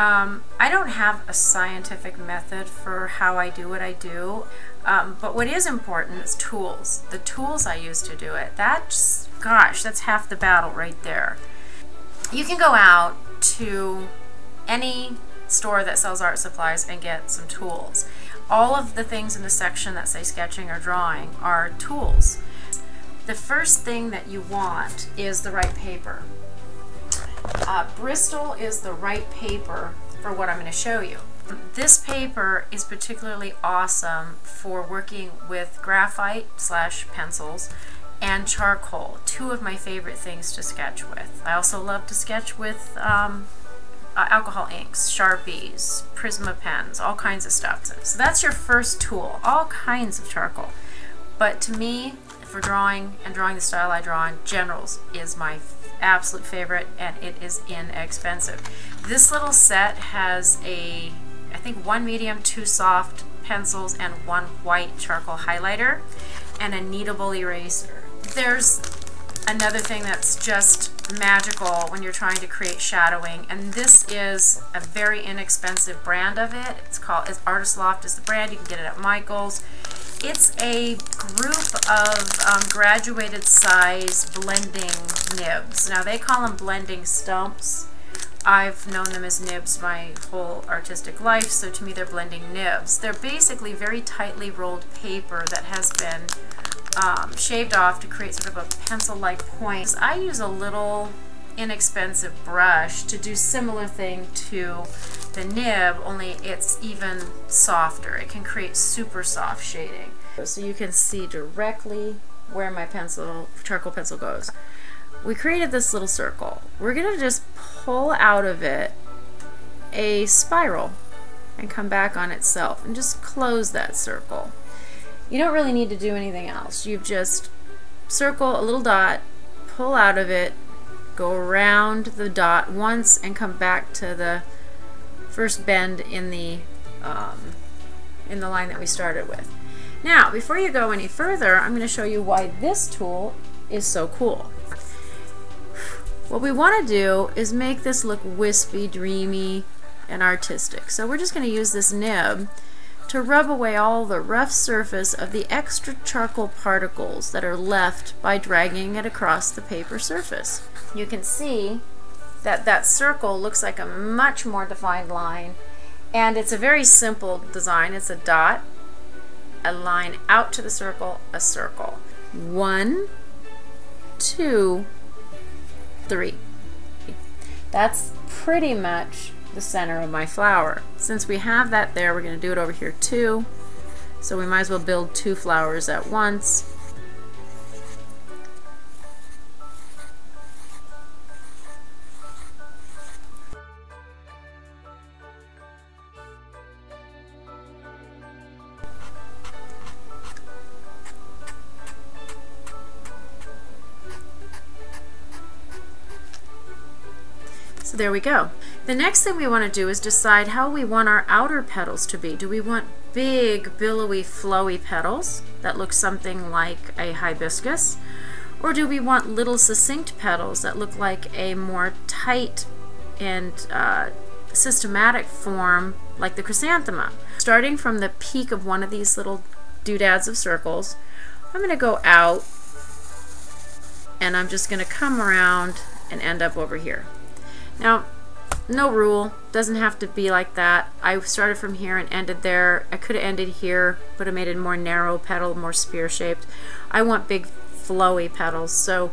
I don't have a scientific method for how I do what I do, but what is important is tools. The tools I use to do it. That's, gosh, that's half the battle right there. You can go out to any store that sells art supplies and get some tools. All of the things in the section that say sketching or drawing are tools. The first thing that you want is the right paper. Bristol is the right paper for what I'm going to show you. This paper is particularly awesome for working with graphite / pencils and charcoal, two of my favorite things to sketch with. I also love to sketch with alcohol inks, Sharpies, Prisma pens, all kinds of stuff. So that's your first tool, all kinds of charcoal. But to me, for drawing and drawing the style I draw in, Generals is my absolute favorite, and it is inexpensive. This little set has I think 1 medium, 2 soft pencils, and 1 white charcoal highlighter, and a kneadable eraser. There's another thing that's just magical when you're trying to create shadowing, and this is a very inexpensive brand of it. It's Artist Loft is the brand. You can get it at Michael's. It's a group of graduated size blending nibs. Now they call them blending stumps. I've known them as nibs my whole artistic life, so to me they're blending nibs. They're basically very tightly rolled paper that has been shaved off to create sort of a pencil-like point. I use a little inexpensive brush to do similar thing to the nib, only it's even softer. It can create super soft shading. So you can see directly where my charcoal pencil goes. We created this little circle. We're going to just pull out of it a spiral and come back on itself and just close that circle. You don't really need to do anything else. You just circle a little dot, pull out of it, go around the dot once, and come back to the first bend in the line that we started with. Now, before you go any further, I'm going to show you why this tool is so cool. What we want to do is make this look wispy, dreamy, and artistic. So we're just going to use this nib to rub away all the rough surface of the extra charcoal particles that are left by dragging it across the paper surface. You can see that that circle looks like a much more defined line, and it's a very simple design. It's a dot, a line out to the circle, a circle. 1, 2, 3. That's pretty much the center of my flower. Since we have that there, we're going to do it over here too. So we might as well build 2 flowers at once. So there we go. The next thing we want to do is decide how we want our outer petals to be. Do we want big, billowy, flowy petals that look something like a hibiscus? Or do we want little succinct petals that look like a more tight and systematic form like the chrysanthema? Starting from the peak of one of these little doodads of circles, I'm going to go out and I'm just going to come around and end up over here. Now, no rule, doesn't have to be like that. I started from here and ended there. I could have ended here, but I made it more narrow petal, more spear shaped. I want big flowy petals, so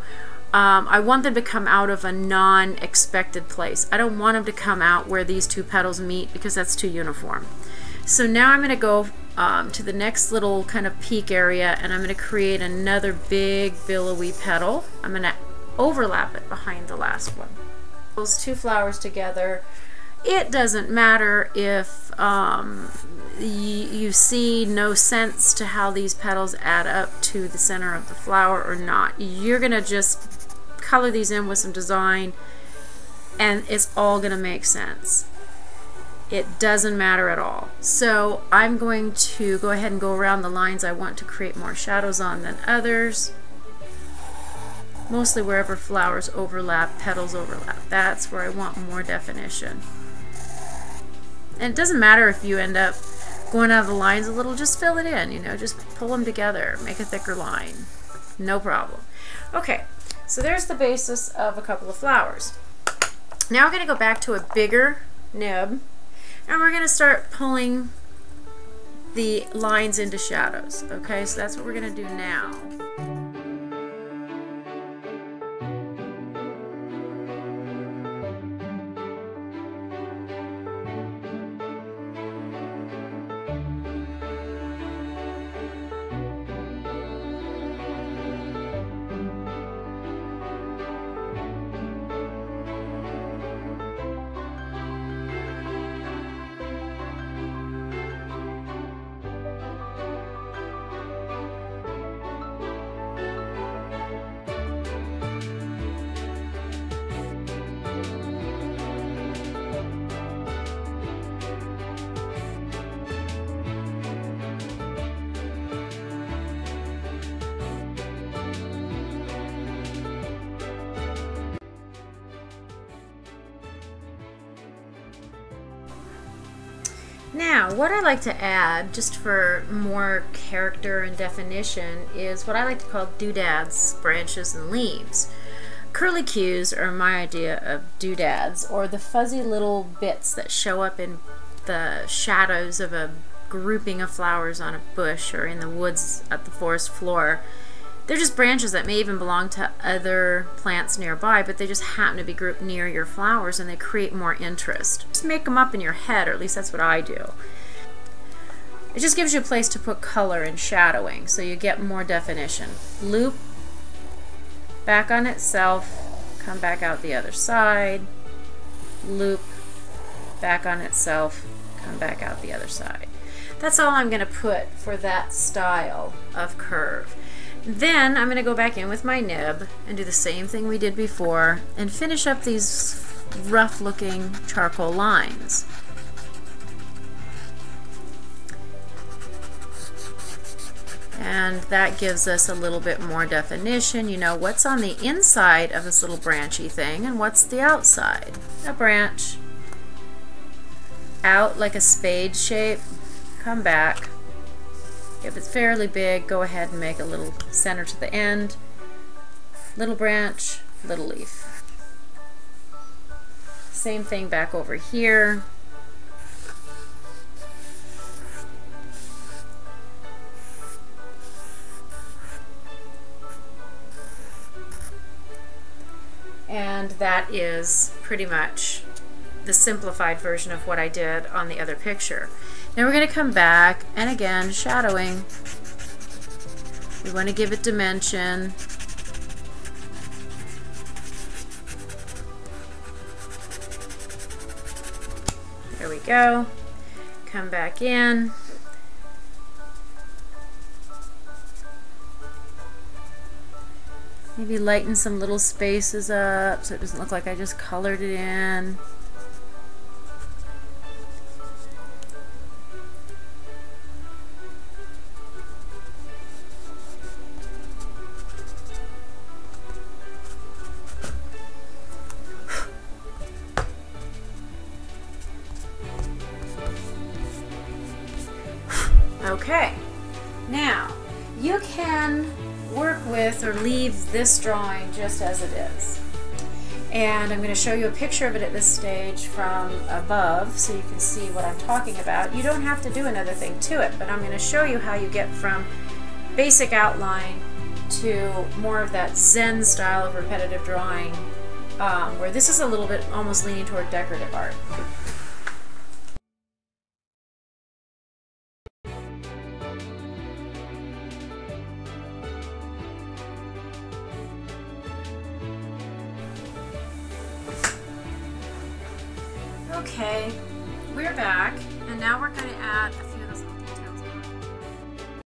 I want them to come out of a non-expected place. I don't want them to come out where these 2 petals meet because that's too uniform. So now I'm going to go to the next little kind of peak area, and I'm going to create another big billowy petal. I'm going to overlap it behind the last one. Those 2 flowers together. It doesn't matter if you see no sense to how these petals add up to the center of the flower or not. You're gonna just color these in with some design and it's all gonna make sense. It doesn't matter at all. So I'm going to go ahead and go around the lines I want to create more shadows on than others. Mostly wherever flowers overlap, petals overlap. That's where I want more definition. And it doesn't matter if you end up going out of the lines a little, just fill it in, you know, just pull them together, make a thicker line. No problem. Okay, so there's the basis of a couple of flowers. Now we're going to go back to a bigger nib, and we're going to start pulling the lines into shadows. Okay, so that's what we're going to do now. Now, what I like to add, just for more character and definition, is what I like to call doodads, branches, and leaves. Curlicues are my idea of doodads, or the fuzzy little bits that show up in the shadows of a grouping of flowers on a bush or in the woods at the forest floor. They're just branches that may even belong to other plants nearby, but they just happen to be grouped near your flowers, and they create more interest. Just make them up in your head, or at least that's what I do. It just gives you a place to put color and shadowing, so you get more definition. Loop, back on itself, come back out the other side, loop, back on itself, come back out the other side. That's all I'm going to put for that style of curve. Then I'm going to go back in with my nib and do the same thing we did before and finish up these rough looking charcoal lines. And that gives us a little bit more definition. You know what's on the inside of this little branchy thing and what's the outside. A branch out like a spade shape, come back. If it's fairly big, go ahead and make a little center to the end. Little branch, little leaf. Same thing back over here. And that is pretty much the simplified version of what I did on the other picture. Now we're going to come back, and again, shadowing. We want to give it dimension. There we go. Come back in. Maybe lighten some little spaces up so it doesn't look like I just colored it in. Okay, now you can work with or leave this drawing just as it is. And I'm going to show you a picture of it at this stage from above so you can see what I'm talking about. You don't have to do another thing to it, but I'm going to show you how you get from basic outline to more of that Zen style of repetitive drawing, where this is a little bit almost leaning toward decorative art. Okay, we're back, and now we're going to add the